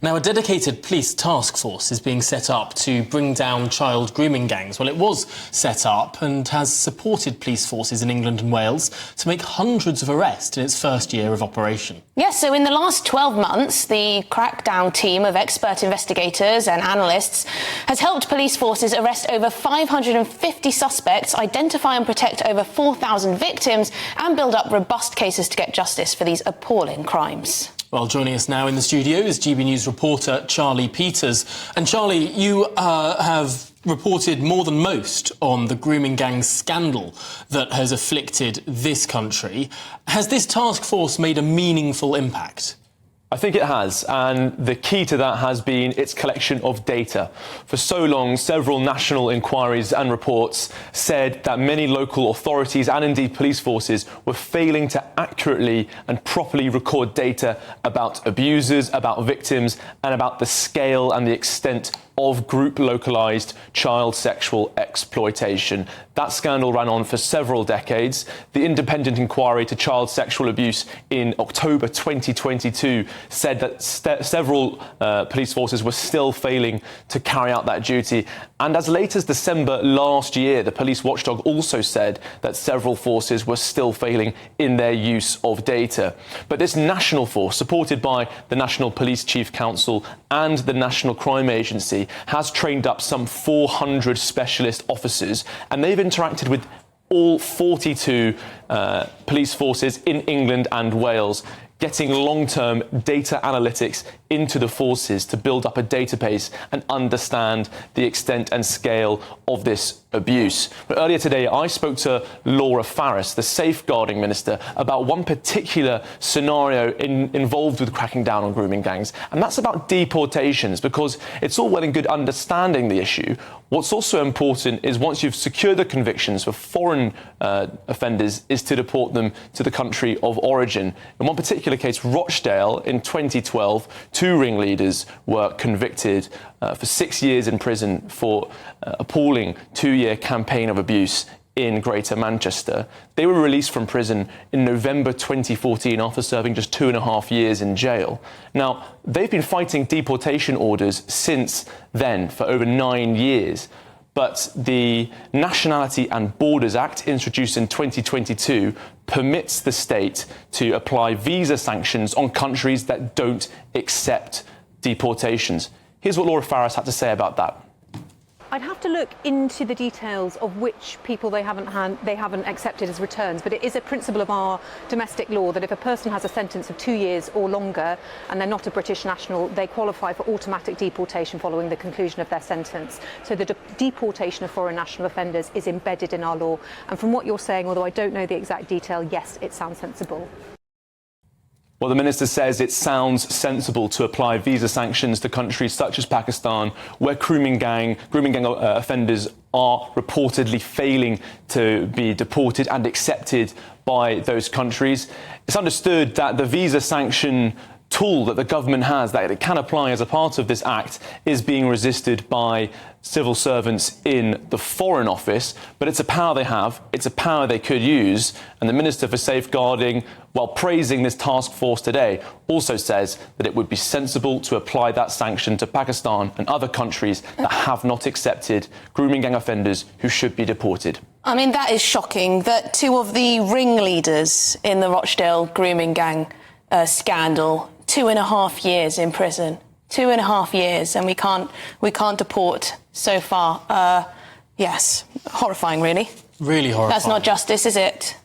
Now, a dedicated police task force is being set up to bring down child grooming gangs. Well, it was set up and has supported police forces in England and Wales to make hundreds of arrests in its first year of operation. Yes, so in the last 12 months, the crackdown team of expert investigators and analysts has helped police forces arrest over 550 suspects, identify and protect over 4,000 victims, and build up robust cases to get justice for these appalling crimes. Well, joining us now in the studio is GBNews reporter Charlie Peters. And Charlie, you have reported more than most on the grooming gang scandal that has afflicted this country. Has this task force made a meaningful impact? I think it has, and the key to that has been its collection of data. For so long, several national inquiries and reports said that many local authorities and indeed police forces were failing to accurately and properly record data about abusers, about victims, and about the scale and the extent of group-localised child sexual exploitation. That scandal ran on for several decades. The independent inquiry to child sexual abuse in October 2022 said that several police forces were still failing to carry out that duty. And as late as December last year, the police watchdog also said that several forces were still failing in their use of data. But this national force, supported by the National Police Chief Council and the National Crime Agency, has trained up some 400 specialist officers, and they've interacted with all 42 police forces in England and Wales, getting long-term data analytics into the forces to build up a database and understand the extent and scale of this abuse. But earlier today, I spoke to Laura Farris, the Safeguarding Minister, about one particular scenario involved with cracking down on grooming gangs, and that's about deportations, because it's all well and good understanding the issue. What's also important is once you've secured the convictions for foreign offenders is to deport them to the country of origin. In one particular case, Rochdale, in 2012, 2 ringleaders were convicted for 6 years in prison for appalling 2-year campaign of abuse in Greater Manchester. They were released from prison in November 2014 after serving just 2.5 years in jail. Now, they've been fighting deportation orders since then for over 9 years. But the Nationality and Borders Act, introduced in 2022, permits the state to apply visa sanctions on countries that don't accept deportations. Here's what Laura Farris had to say about that. I'd have to look into the details of which people they haven't accepted as returns, but it is a principle of our domestic law that if a person has a sentence of 2 years or longer and they're not a British national, they qualify for automatic deportation following the conclusion of their sentence. So the deportation of foreign national offenders is embedded in our law. And from what you're saying, although I don't know the exact detail, yes, it sounds sensible. Well, the Minister says it sounds sensible to apply visa sanctions to countries such as Pakistan, where grooming gang offenders are reportedly failing to be deported and accepted by those countries. It's understood that the visa sanction tool that the government has, that it can apply as a part of this act, is being resisted by civil servants in the Foreign Office, but it's a power they have, it's a power they could use, and the Minister for Safeguarding, while praising this task force today, also says that it would be sensible to apply that sanction to Pakistan and other countries that have not accepted grooming gang offenders who should be deported. I mean, that is shocking that 2 of the ringleaders in the Rochdale grooming gang scandal, 2.5 years in prison. 2.5 years, and we can't deport so far. Yes, horrifying, really. Really horrifying. That's not justice, is it?